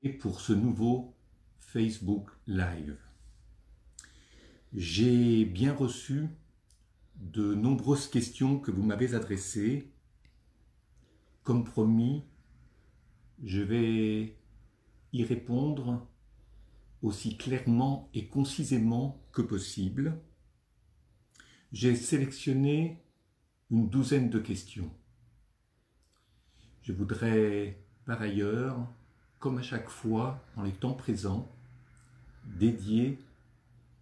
Et pour ce nouveau Facebook Live. J'ai bien reçu de nombreuses questions que vous m'avez adressées. Comme promis, je vais y répondre aussi clairement et concisément que possible. J'ai sélectionné une douzaine de questions. Je voudrais par ailleurs, comme à chaque fois dans les temps présents, dédier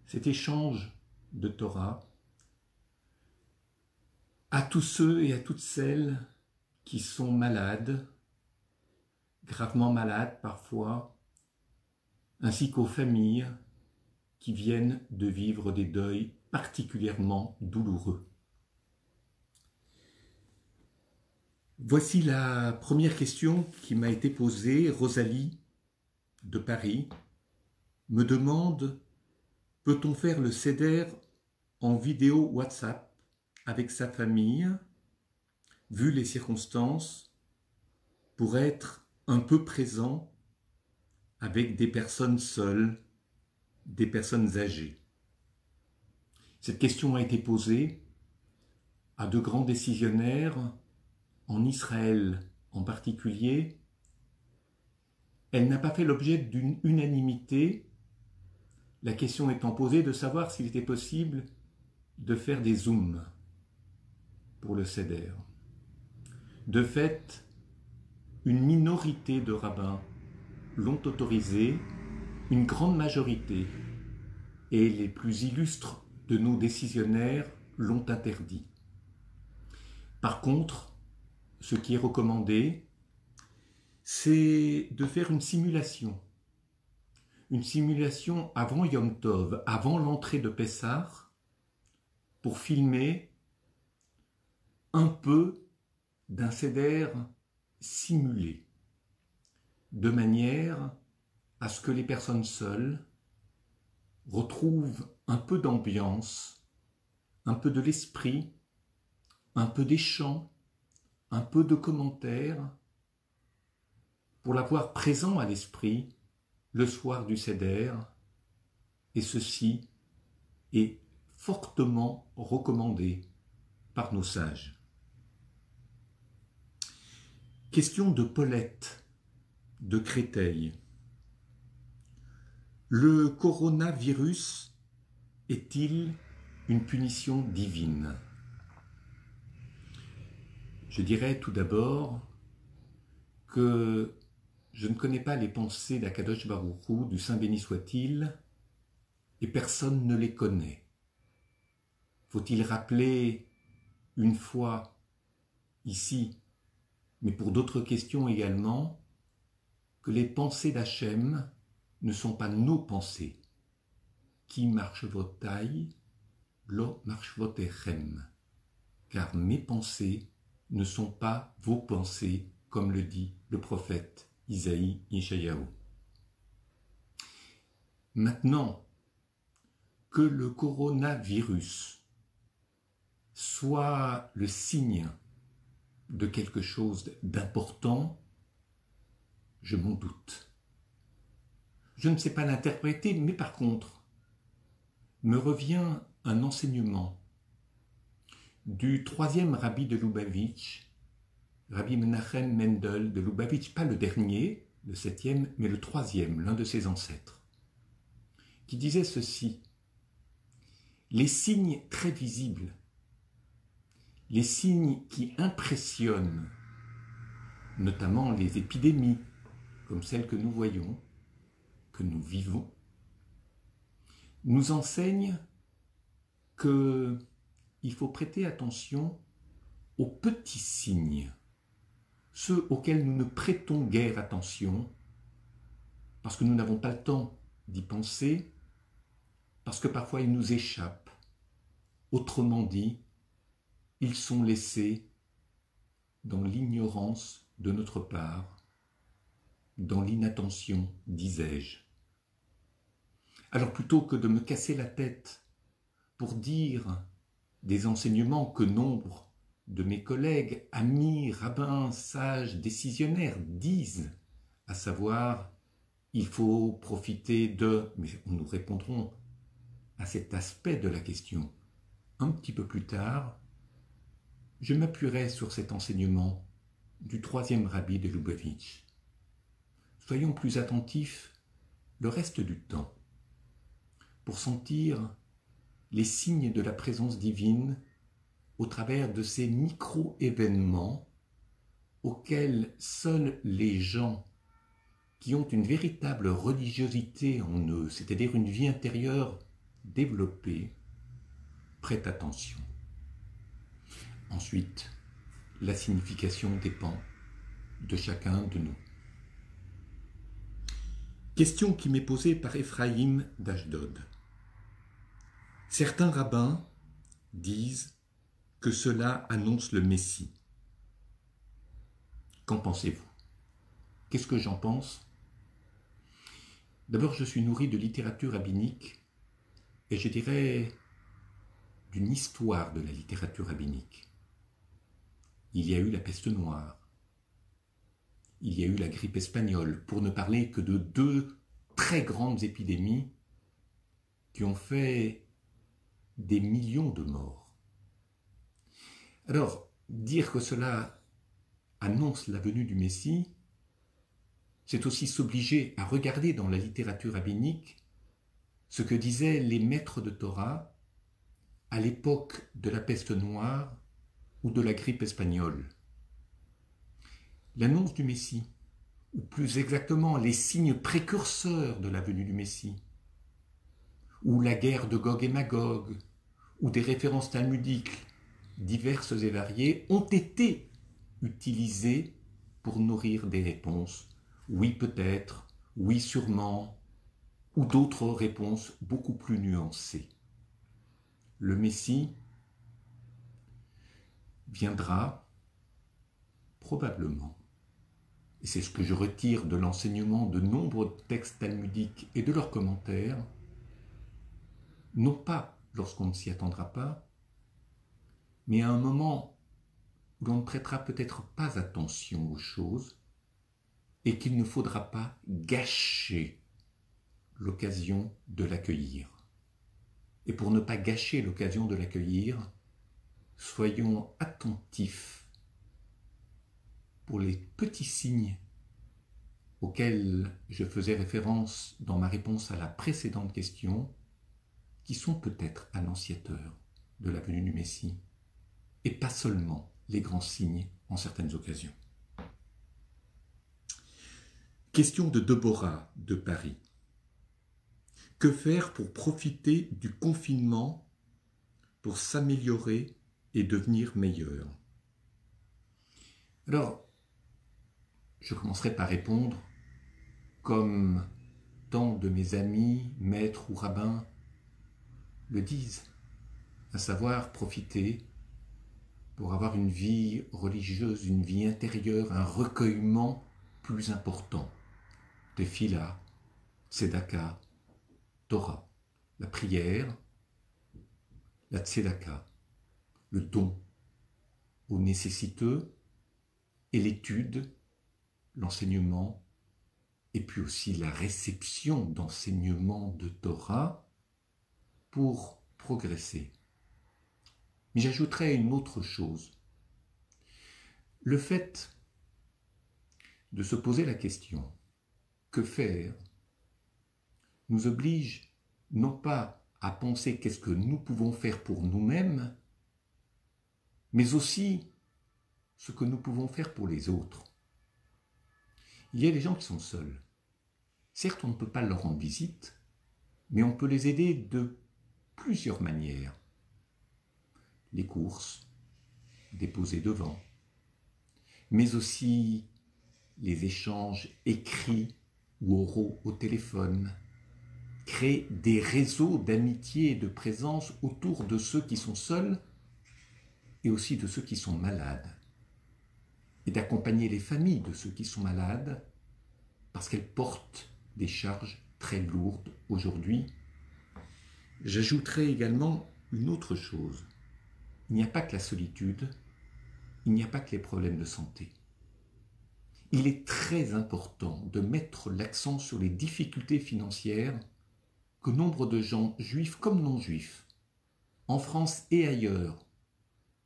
cet échange de Torah à tous ceux et à toutes celles qui sont malades, gravement malades parfois, ainsi qu'aux familles qui viennent de vivre des deuils particulièrement douloureux. Voici la première question qui m'a été posée. Rosalie de Paris me demande: peut-on faire le seder en vidéo WhatsApp avec sa famille, vu les circonstances, pour être un peu présent avec des personnes seules, des personnes âgées? Cette question a été posée à de grands décisionnaires, en Israël en particulier. Elle n'a pas fait l'objet d'une unanimité, la question étant posée de savoir s'il était possible de faire des zooms pour le seder. De fait, une minorité de rabbins l'ont autorisé, une grande majorité, et les plus illustres de nos décisionnaires l'ont interdit. Par contre, ce qui est recommandé, c'est de faire une simulation avant Yom Tov, avant l'entrée de Pessah, pour filmer un peu d'un seder simulé, de manière à ce que les personnes seules retrouvent un peu d'ambiance, un peu de l'esprit, un peu des chants, un peu de commentaires, pour l'avoir présent à l'esprit le soir du seder, et ceci est fortement recommandé par nos sages. Question de Paulette de Créteil. Le coronavirus est-il une punition divine? Je dirais tout d'abord que je ne connais pas les pensées d'Akadosh Baruch Hu, du Saint béni soit-il, et personne ne les connaît. Faut-il rappeler une fois ici, mais pour d'autres questions également, que les pensées d'Hachem ne sont pas nos pensées. Ki marchevotai lo marchevotechem, car mes pensées ne sont pas vos pensées, comme le dit le prophète Isaïe Yeshayahu. Maintenant, que le coronavirus soit le signe de quelque chose d'important, je m'en doute. Je ne sais pas l'interpréter, mais par contre, me revient un enseignement du troisième rabbi de Lubavitch, Rabbi Menachem Mendel de Lubavitch, pas le dernier, le septième, mais le troisième, l'un de ses ancêtres, qui disait ceci: les signes très visibles, les signes qui impressionnent, notamment les épidémies, comme celles que nous voyons, que nous vivons, nous enseignent qu'il faut prêter attention aux petits signes, ceux auxquels nous ne prêtons guère attention, parce que nous n'avons pas le temps d'y penser, parce que parfois ils nous échappent. Autrement dit, ils sont laissés dans l'ignorance de notre part, dans l'inattention, disais-je. Alors plutôt que de me casser la tête pour dire des enseignements que nombre de mes collègues, amis, rabbins, sages, décisionnaires disent, à savoir il faut profiter de... Mais nous répondrons à cet aspect de la question un petit peu plus tard. Je m'appuierai sur cet enseignement du troisième rabbi de Lubavitch. Soyons plus attentifs le reste du temps pour sentir les signes de la présence divine au travers de ces micro-événements auxquels seuls les gens qui ont une véritable religiosité en eux, c'est-à-dire une vie intérieure développée, prêtent attention. Ensuite, la signification dépend de chacun de nous. Question qui m'est posée par Ephraïm d'Ashdod. Certains rabbins disent que cela annonce le Messie. Qu'en pensez-vous? Qu'est-ce que j'en pense? D'abord, je suis nourri de littérature rabbinique et je dirais d'une histoire de la littérature rabbinique. Il y a eu la peste noire, il y a eu la grippe espagnole, pour ne parler que de deux très grandes épidémies qui ont fait des millions de morts. Alors, dire que cela annonce la venue du Messie, c'est aussi s'obliger à regarder dans la littérature rabbinique ce que disaient les maîtres de Torah à l'époque de la peste noire ou de la grippe espagnole. L'annonce du Messie, ou plus exactement les signes précurseurs de la venue du Messie, ou la guerre de Gog et Magog, ou des références talmudiques diverses et variées, ont été utilisées pour nourrir des réponses. Oui peut-être, oui sûrement, ou d'autres réponses beaucoup plus nuancées. Le Messie viendra probablement, et c'est ce que je retire de l'enseignement de nombreux textes talmudiques et de leurs commentaires, non pas lorsqu'on ne s'y attendra pas, mais à un moment où l'on ne prêtera peut-être pas attention aux choses et qu'il ne faudra pas gâcher l'occasion de l'accueillir. Et pour ne pas gâcher l'occasion de l'accueillir, soyons attentifs pour les petits signes auxquels je faisais référence dans ma réponse à la précédente question, qui sont peut-être annonciateurs de la venue du Messie, et pas seulement les grands signes en certaines occasions. Question de Deborah de Paris. Que faire pour profiter du confinement pour s'améliorer et devenir meilleur? Alors, je commencerai par répondre comme tant de mes amis, maîtres ou rabbins le disent, à savoir profiter pour avoir une vie religieuse, une vie intérieure, un recueillement plus important. Tefila, Tzedaka, Torah, la prière, la Tzedaka, le don aux nécessiteux et l'étude, l'enseignement, et puis aussi la réception d'enseignements de Torah pour progresser. Mais j'ajouterai une autre chose. Le fait de se poser la question « Que faire ?» nous oblige non pas à penser qu'est-ce que nous pouvons faire pour nous-mêmes, mais aussi ce que nous pouvons faire pour les autres. Il y a des gens qui sont seuls. Certes, on ne peut pas leur rendre visite, mais on peut les aider de plusieurs manières. Les courses, déposer devant, mais aussi les échanges écrits ou oraux au téléphone, créer des réseaux d'amitié et de présence autour de ceux qui sont seuls et aussi de ceux qui sont malades, et d'accompagner les familles de ceux qui sont malades parce qu'elles portent des charges très lourdes aujourd'hui. J'ajouterai également une autre chose. Il n'y a pas que la solitude, il n'y a pas que les problèmes de santé. il est très important de mettre l'accent sur les difficultés financières que nombre de gens, juifs comme non-juifs, en France et ailleurs,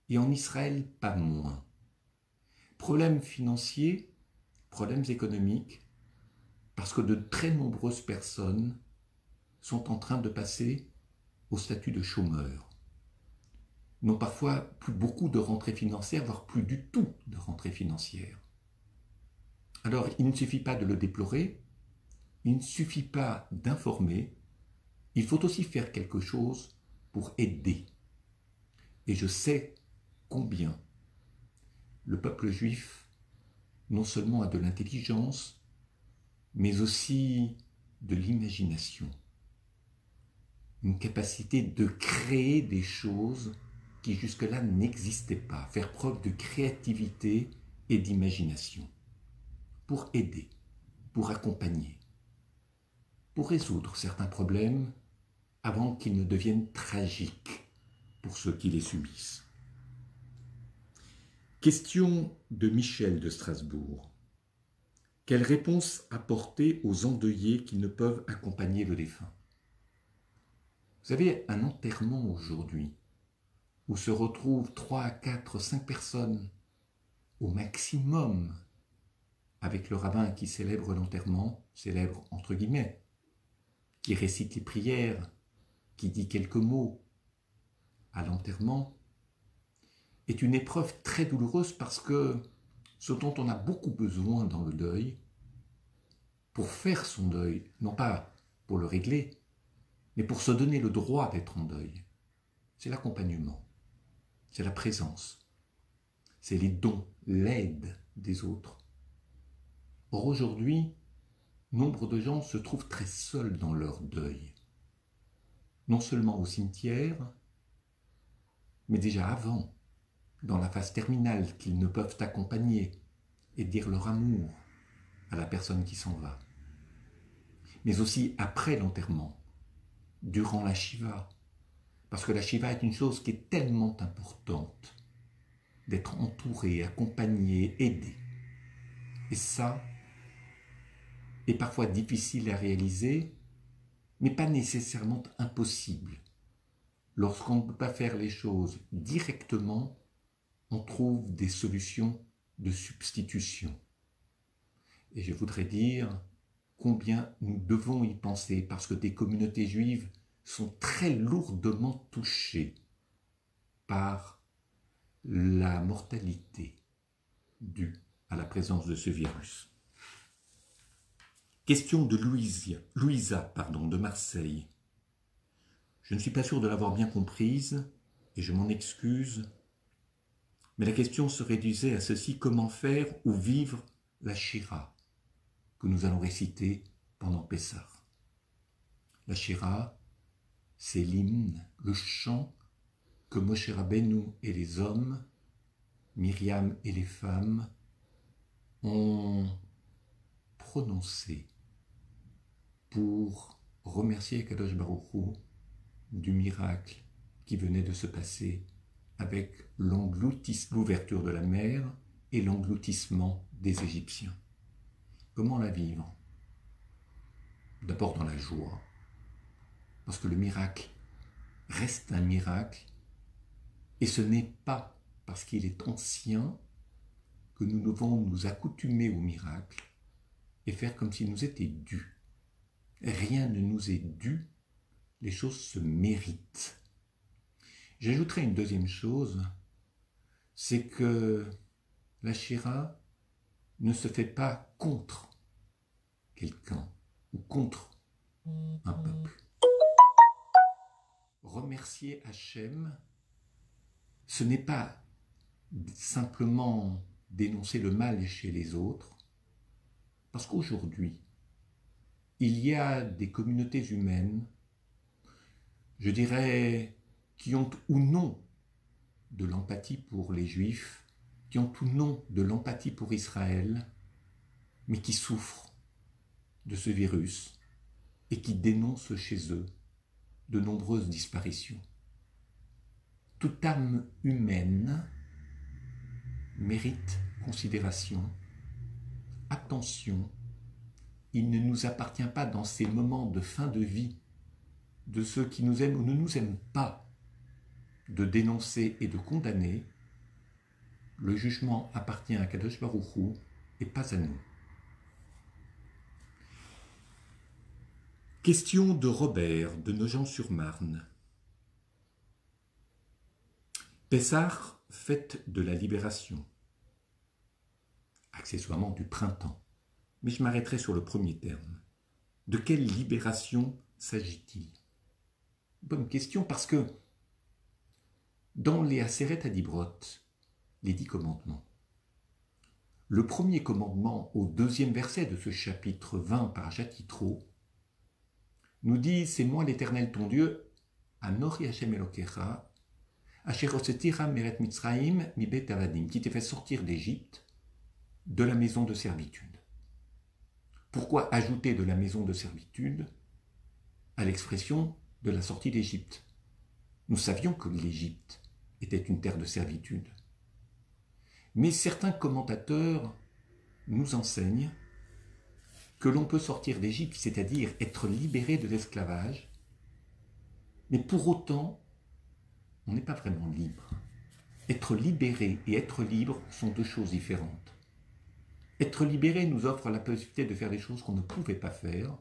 et en Israël pas moins. Problèmes financiers, problèmes économiques, parce que de très nombreuses personnes sont en train de passer au statut de chômeur, n'ont parfois plus beaucoup de rentrées financières, voire plus du tout de rentrées financières. Alors, il ne suffit pas de le déplorer, il ne suffit pas d'informer, il faut aussi faire quelque chose pour aider. Et je sais combien le peuple juif non seulement a de l'intelligence, mais aussi de l'imagination. Une capacité de créer des choses qui jusque-là n'existaient pas, faire preuve de créativité et d'imagination, pour aider, pour accompagner, pour résoudre certains problèmes avant qu'ils ne deviennent tragiques pour ceux qui les subissent. Question de Michel de Strasbourg. Quelle réponse apporter aux endeuillés qui ne peuvent accompagner le défunt? Vous avez un enterrement aujourd'hui où se retrouvent 3, 4, 5 personnes au maximum avec le rabbin qui célèbre l'enterrement, célèbre entre guillemets, qui récite les prières, qui dit quelques mots à l'enterrement, est une épreuve très douloureuse parce que ce dont on a beaucoup besoin dans le deuil, pour faire son deuil, non pas pour le régler, mais pour se donner le droit d'être en deuil, c'est l'accompagnement, c'est la présence, c'est les dons, l'aide des autres. Or aujourd'hui, nombre de gens se trouvent très seuls dans leur deuil, non seulement au cimetière, mais déjà avant, dans la phase terminale qu'ils ne peuvent accompagner et dire leur amour à la personne qui s'en va, mais aussi après l'enterrement, durant la Shiva, parce que la Shiva est une chose qui est tellement importante, d'être entouré, accompagné, aidé. Et ça est parfois difficile à réaliser, mais pas nécessairement impossible. Lorsqu'on ne peut pas faire les choses directement, on trouve des solutions de substitution. Et je voudrais dire combien nous devons y penser, parce que des communautés juives sont très lourdement touchées par la mortalité due à la présence de ce virus. Question de Louisa de Marseille. Je ne suis pas sûr de l'avoir bien comprise, et je m'en excuse, mais la question se réduisait à ceci: comment faire ou vivre la Shira que nous allons réciter pendant Pessah? La Shira, c'est l'hymne, le chant que Moshe Rabbeinu et les hommes, Myriam et les femmes, ont prononcé pour remercier Kadosh Baruch Hu du miracle qui venait de se passer avec l'ouverture de la mer et l'engloutissement des Égyptiens. Comment la vivre? D'abord dans la joie, parce que le miracle reste un miracle, et ce n'est pas parce qu'il est ancien que nous devons nous accoutumer au miracle et faire comme s'il nous était dû. Rien ne nous est dû, les choses se méritent. J'ajouterai une deuxième chose, c'est que la Shira ne se fait pas contre quelqu'un ou contre un peuple. Remercier Hachem, ce n'est pas simplement dénoncer le mal chez les autres, parce qu'aujourd'hui, il y a des communautés humaines, je dirais, qui ont ou non de l'empathie pour les Juifs, qui ont ou non de l'empathie pour Israël, mais qui souffrent de ce virus et qui dénoncent chez eux de nombreuses disparitions. Toute âme humaine mérite considération, attention, il ne nous appartient pas dans ces moments de fin de vie de ceux qui nous aiment ou ne nous aiment pas de dénoncer et de condamner. Le jugement appartient à Kadosh Baruch Hu et pas à nous. Question de Robert de Nogent-sur-Marne. Pessah, fête de la libération, accessoirement du printemps, mais je m'arrêterai sur le premier terme. De quelle libération s'agit-il? Bonne question, parce que dans les Aseret Adibrot, les 10 commandements, le premier commandement au 2e verset de ce chapitre 20 parashat Yitro nous dit « C'est moi l'Éternel ton Dieu, Anochi Hashem Elokecha, Asher hotzeticha meret Mitzrayim mibet avadim, qui t'ai fait sortir d'Égypte, de la maison de servitude. » Pourquoi ajouter de la maison de servitude à l'expression de la sortie d'Égypte? Nous savions que l'Égypte était une terre de servitude. Mais certains commentateurs nous enseignent que l'on peut sortir d'Égypte, c'est-à-dire être libéré de l'esclavage, mais pour autant, on n'est pas vraiment libre. Être libéré et être libre sont deux choses différentes. Être libéré nous offre la possibilité de faire des choses qu'on ne pouvait pas faire.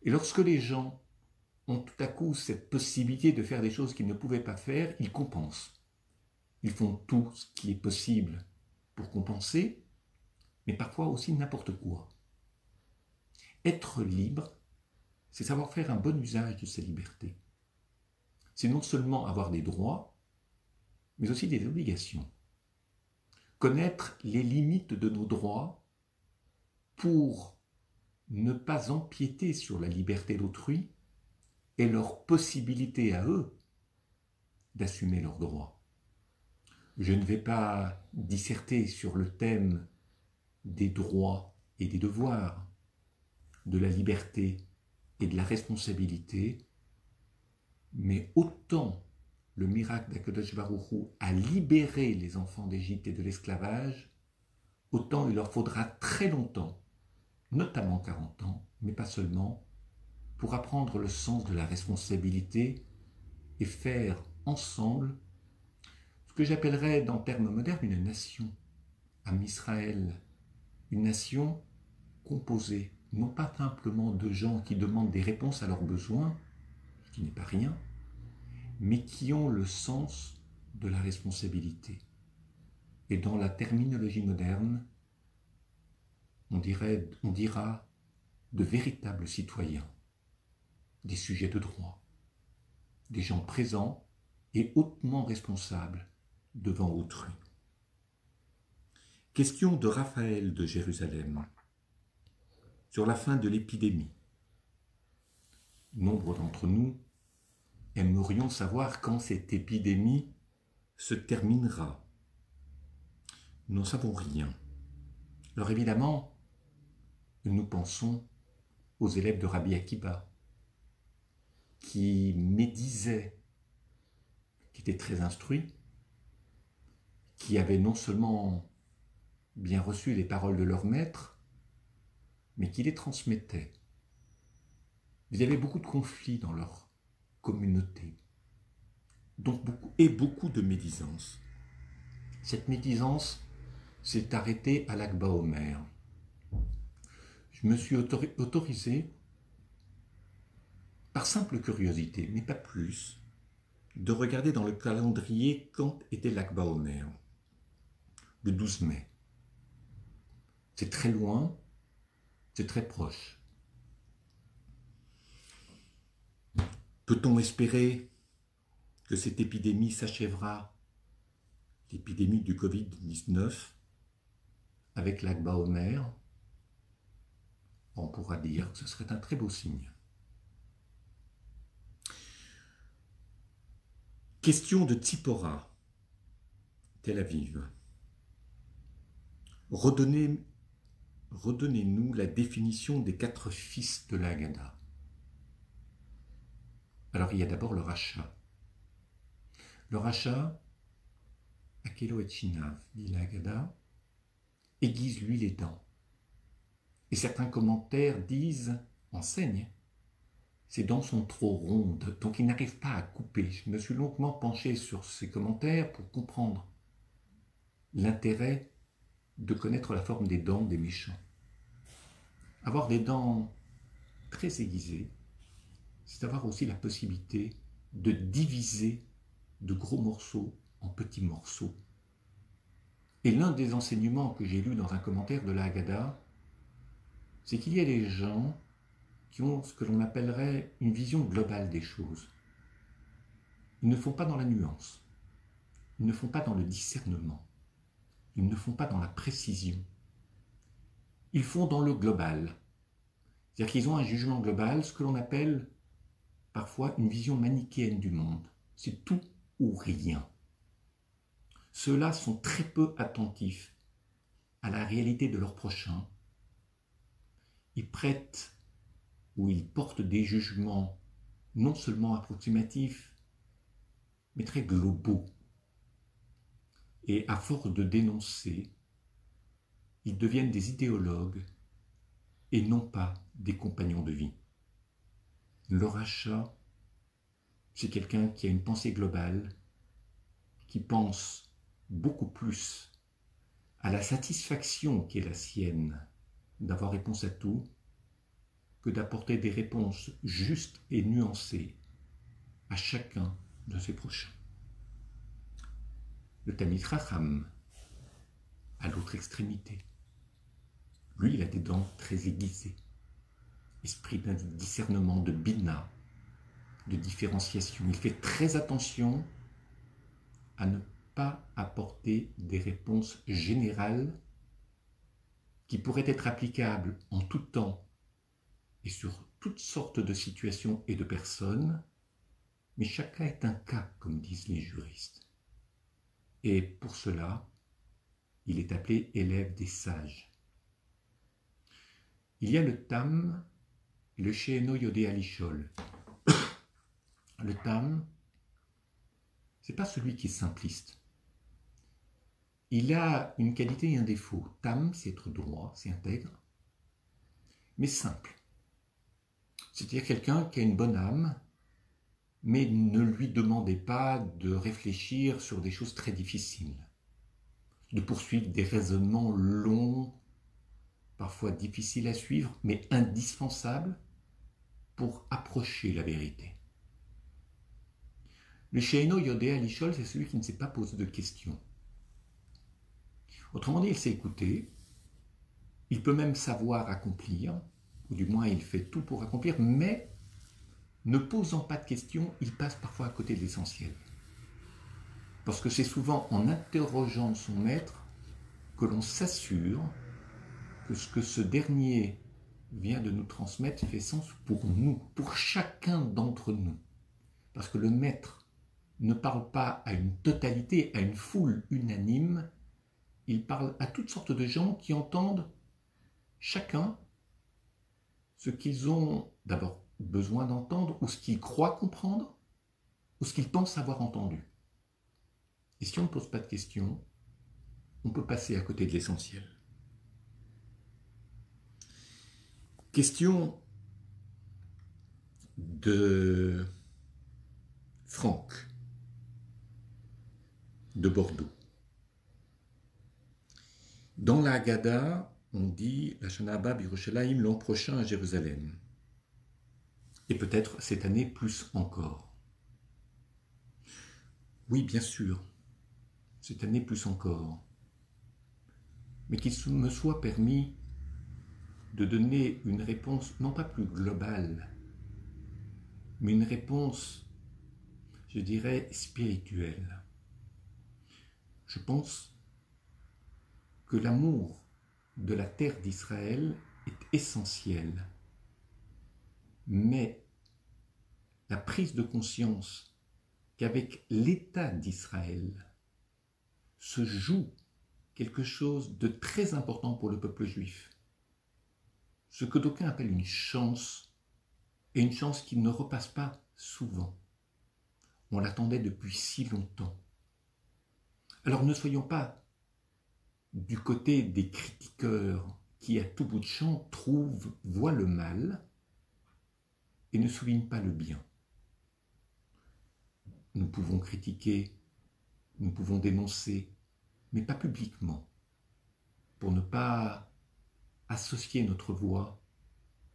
Et lorsque les gens ont tout à coup cette possibilité de faire des choses qu'ils ne pouvaient pas faire, ils compensent. Ils font tout ce qui est possible pour compenser, mais parfois aussi n'importe quoi. Être libre, c'est savoir faire un bon usage de ses libertés. C'est non seulement avoir des droits, mais aussi des obligations. Connaître les limites de nos droits pour ne pas empiéter sur la liberté d'autrui et leur possibilité à eux d'assumer leurs droits. Je ne vais pas disserter sur le thème des droits et des devoirs, de la liberté et de la responsabilité, mais autant le miracle d'Akadosh Baruch Hu a libéré les enfants d'Égypte et de l'esclavage, autant il leur faudra très longtemps, notamment 40 ans, mais pas seulement, pour apprendre le sens de la responsabilité et faire ensemble ce que j'appellerais, dans termes modernes, une nation, Am Israël, une nation composée, non pas simplement de gens qui demandent des réponses à leurs besoins, ce qui n'est pas rien, mais qui ont le sens de la responsabilité. Et dans la terminologie moderne, on dira de véritables citoyens, des sujets de droit, des gens présents et hautement responsables devant autrui. Question de Raphaël de Jérusalem sur la fin de l'épidémie. Nombre d'entre nous aimerions savoir quand cette épidémie se terminera. Nous n'en savons rien. Alors évidemment, nous pensons aux élèves de Rabbi Akiba qui médisaient, qui étaient très instruits, qui avaient non seulement bien reçu les paroles de leur maître, mais qui les transmettaient. Il y avait beaucoup de conflits dans leur communauté, donc beaucoup de médisance. Cette médisance s'est arrêtée à l'Akba Omer. Je me suis autorisé, par simple curiosité, mais pas plus, de regarder dans le calendrier quand était l'Akba Omer. Le 12 mai. C'est très loin, c'est très proche. Peut-on espérer que cette épidémie s'achèvera, l'épidémie du Covid-19, avec l'Akba Omer? On pourra dire que ce serait un très beau signe. Question de Tzipora, Tel Aviv. Redonnez-nous la définition des 4 fils de la Haggadah. Alors il y a d'abord le rachat. Le rachat, Akelo et Chinav, dit la Haggadah, aiguise lui les dents. Et certains commentaires enseignent, ces dents sont trop rondes, donc ils n'arrivent pas à couper. Je me suis longuement penché sur ces commentaires pour comprendre l'intérêt de connaître la forme des dents des méchants. Avoir des dents très aiguisées, c'est avoir aussi la possibilité de diviser de gros morceaux en petits morceaux. Et l'un des enseignements que j'ai lu dans un commentaire de la Haggadah, c'est qu'il y a des gens qui ont ce que l'on appellerait une vision globale des choses. Ils ne font pas dans la nuance, ils ne font pas dans le discernement, ils ne font pas dans la précision. Ils font dans le global. C'est-à-dire qu'ils ont un jugement global, ce que l'on appelle parfois une vision manichéenne du monde. C'est tout ou rien. Ceux-là sont très peu attentifs à la réalité de leur prochain. Ils prêtent ou ils portent des jugements non seulement approximatifs, mais très globaux. Et à force de dénoncer, ils deviennent des idéologues et non pas des compagnons de vie. Le rachat, c'est quelqu'un qui a une pensée globale, qui pense beaucoup plus à la satisfaction qui est la sienne d'avoir réponse à tout, que d'apporter des réponses justes et nuancées à chacun de ses prochains. Le Talmid Chacham, à l'autre extrémité, lui, il a des dents très aiguisées, esprit d'un discernement, de bina, de différenciation. Il fait très attention à ne pas apporter des réponses générales qui pourraient être applicables en tout temps et sur toutes sortes de situations et de personnes, mais chaque cas est un cas, comme disent les juristes. Et pour cela, il est appelé élève des sages. Il y a le Tam et le She'eno Yodea Lishol. Le Tam, c'est pas celui qui est simpliste. Il a une qualité et un défaut. Tam, c'est être droit, c'est intègre, mais simple. C'est-à-dire quelqu'un qui a une bonne âme, mais ne lui demandez pas de réfléchir sur des choses très difficiles, de poursuivre des raisonnements longs, parfois difficiles à suivre, mais indispensables pour approcher la vérité. Le She'eno Yodea Lishol, c'est celui qui ne sait pas poser de questions. Autrement dit, il sait écouter, il peut même savoir accomplir, ou du moins il fait tout pour accomplir, mais ne posant pas de questions, il passe parfois à côté de l'essentiel. Parce que c'est souvent en interrogeant son maître que l'on s'assure que ce que ce dernier vient de nous transmettre fait sens pour nous, pour chacun d'entre nous. Parce que le maître ne parle pas à une totalité, à une foule unanime, il parle à toutes sortes de gens qui entendent chacun ce qu'ils ont d'abord besoin d'entendre, ou ce qu'ils croient comprendre, ou ce qu'ils pensent avoir entendu. Et si on ne pose pas de questions, on peut passer à côté de l'essentiel. Question de Franck, de Bordeaux. Dans la Haggadah, on dit la Shana Haba B'Yerushalayim l'an prochain à Jérusalem. Et peut-être cette année plus encore. Oui, bien sûr, cette année plus encore. Mais qu'il me soit permis de donner une réponse non pas plus globale, mais une réponse, je dirais, spirituelle. Je pense que l'amour de la terre d'Israël est essentiel, mais la prise de conscience qu'avec l'État d'Israël se joue quelque chose de très important pour le peuple juif, ce que d'aucuns appellent une chance, et une chance qui ne repasse pas souvent. On l'attendait depuis si longtemps. Alors ne soyons pas du côté des critiqueurs qui, à tout bout de champ, voit le mal et ne souligne pas le bien. Nous pouvons critiquer, nous pouvons dénoncer, mais pas publiquement, pour ne pas associer notre voix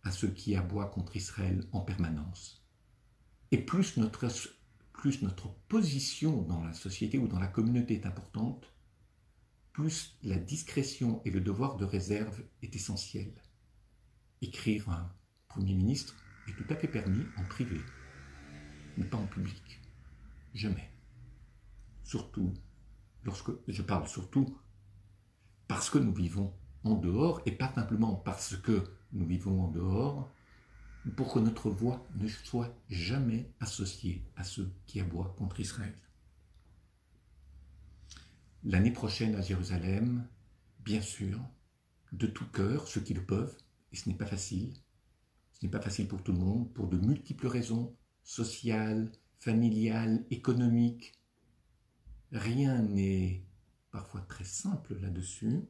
à ceux qui aboient contre Israël en permanence. Et plus notre position dans la société ou dans la communauté est importante, plus la discrétion et le devoir de réserve est essentiel. Écrire un Premier ministre est tout à fait permis en privé, mais pas en public. Jamais. Surtout, lorsque je parle surtout parce que nous vivons en dehors, et pas simplement parce que nous vivons en dehors, pour que notre voix ne soit jamais associée à ceux qui aboient contre Israël. L'année prochaine à Jérusalem, bien sûr, de tout cœur, ceux qui le peuvent, et ce n'est pas facile pour tout le monde, pour de multiples raisons, sociales, familiales, économiques. Rien n'est parfois très simple là-dessus,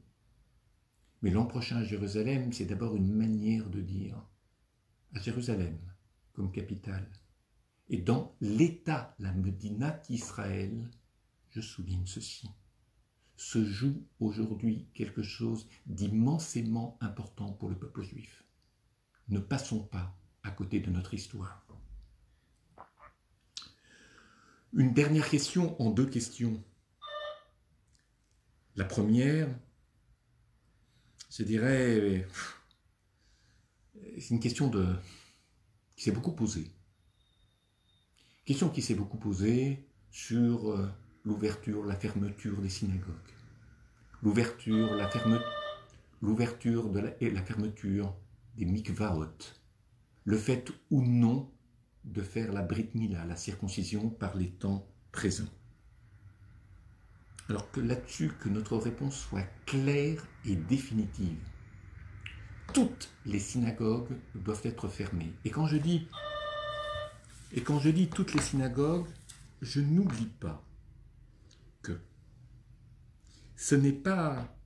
mais l'an prochain à Jérusalem, c'est d'abord une manière de dire à Jérusalem comme capitale, et dans l'État, la Médina d'Israël, je souligne ceci, se joue aujourd'hui quelque chose d'immensément important pour le peuple juif. Ne passons pas à côté de notre histoire. Une dernière question en 2 questions. La première, je dirais, c'est une question qui s'est beaucoup posée. Question qui s'est beaucoup posée sur l'ouverture, la fermeture des synagogues. L'ouverture, la fermeture des mikvaot. Le fait ou non de faire la brit mila, la circoncision, par les temps présents. Alors que là-dessus, que notre réponse soit claire et définitive. Toutes les synagogues doivent être fermées. Et quand je dis toutes les synagogues, je n'oublie pas que ce n'est pas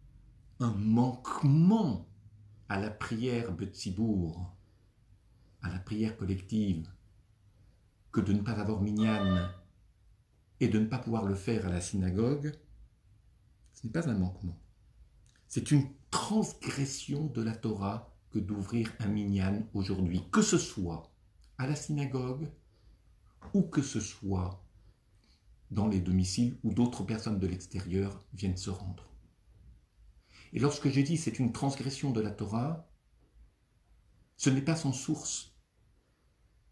un manquement à la prière Betzibour, à la prière collective, que de ne pas avoir minyan et de ne pas pouvoir le faire à la synagogue. Ce n'est pas un manquement. C'est une transgression de la Torah que d'ouvrir un minyan aujourd'hui, que ce soit à la synagogue ou que ce soit dans les domiciles où d'autres personnes de l'extérieur viennent se rendre. Et lorsque je dis c'est une transgression de la Torah, ce n'est pas sans source.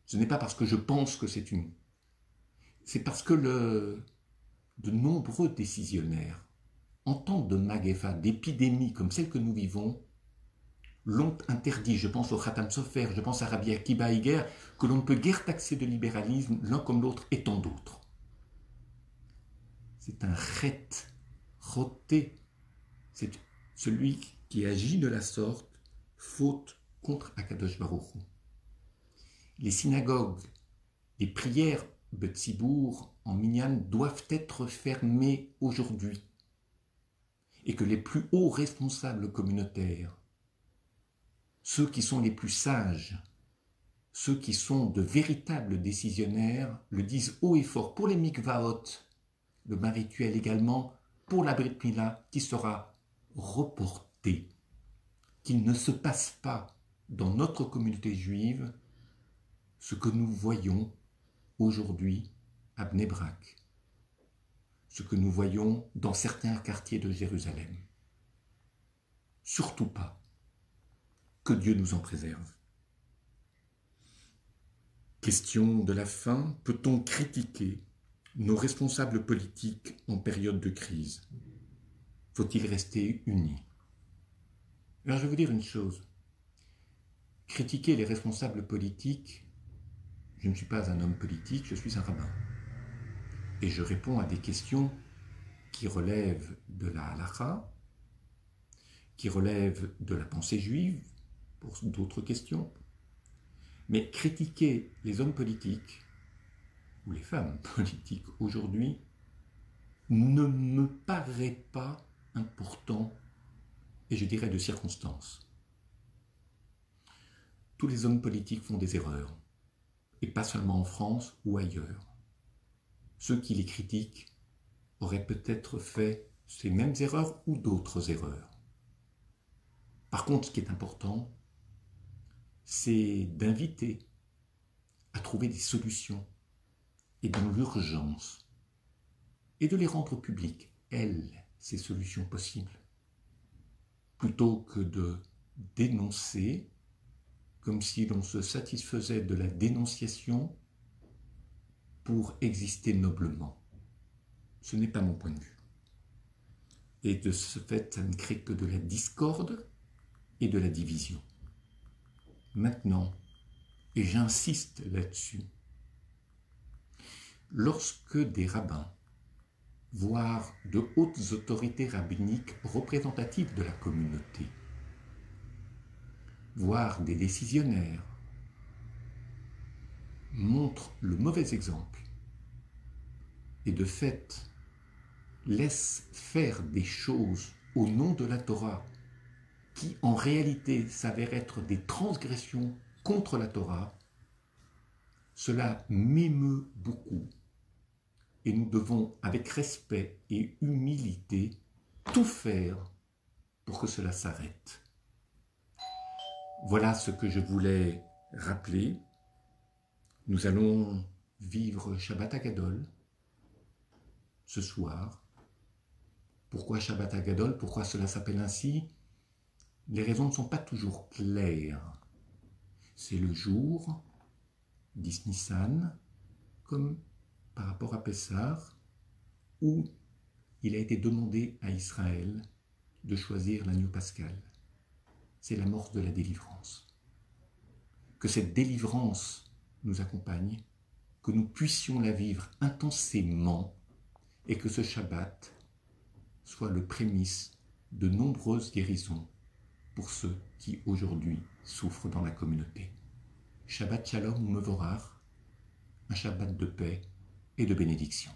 Ce n'est pas parce que je pense que c'est une. C'est parce que de nombreux décisionnaires, en temps de magéfa, d'épidémie comme celle que nous vivons, l'ont interdit. Je pense au Khatam Sofer, je pense à Rabbi Akiba Iger, que l'on ne peut guère taxer de libéralisme, l'un comme l'autre et tant d'autres. C'est un roté. C'est celui qui agit de la sorte, faute contre Akadosh Baruch Hu. Les synagogues, les prières Betzibour en minyan doivent être fermées aujourd'hui. Et que les plus hauts responsables communautaires, ceux qui sont les plus sages, ceux qui sont de véritables décisionnaires, le disent haut et fort pour les mikvaot, le bain rituel également, pour la brit mila qui sera reportée. Qu'il ne se passe pas dans notre communauté juive ce que nous voyons aujourd'hui à Bnei Brak, ce que nous voyons dans certains quartiers de Jérusalem. Surtout pas. Que Dieu nous en préserve. Question de la fin, peut-on critiquer nos responsables politiques en période de crise? Faut-il rester unis? Alors je vais vous dire une chose. Critiquer les responsables politiques, je ne suis pas un homme politique, je suis un rabbin. Et je réponds à des questions qui relèvent de la halakha, qui relèvent de la pensée juive, pour d'autres questions. Mais critiquer les hommes politiques, ou les femmes politiques aujourd'hui, ne me paraît pas important, et je dirais de circonstance. tous les hommes politiques font des erreurs, et pas seulement en France ou ailleurs. Ceux qui les critiquent auraient peut-être fait ces mêmes erreurs ou d'autres erreurs. Par contre, ce qui est important, c'est d'inviter à trouver des solutions et dans l'urgence, et de les rendre publiques, ces solutions possibles, plutôt que de dénoncer comme si l'on se satisfaisait de la dénonciation pour exister noblement. Ce n'est pas mon point de vue. Et de ce fait, ça ne crée que de la discorde et de la division. Maintenant, et j'insiste là-dessus, lorsque des rabbins, voire de hautes autorités rabbiniques représentatives de la communauté, voire des décisionnaires, montrent le mauvais exemple et de fait laissent faire des choses au nom de la Torah qui en réalité s'avèrent être des transgressions contre la Torah, cela m'émeut beaucoup. Et nous devons, avec respect et humilité, tout faire pour que cela s'arrête. Voilà ce que je voulais rappeler. Nous allons vivre Shabbat Hagadol ce soir. Pourquoi Shabbat Hagadol? Pourquoi cela s'appelle ainsi? Les raisons ne sont pas toujours claires. C'est le jour d'Is Nissan, comme par rapport à Pessah, où il a été demandé à Israël de choisir l'agneau pascal. C'est l'amorce de la délivrance. Que cette délivrance nous accompagne, que nous puissions la vivre intensément et que ce Shabbat soit le prémisse de nombreuses guérisons pour ceux qui aujourd'hui souffrent dans la communauté. Shabbat Shalom Mevorach, un Shabbat de paix et de bénédiction.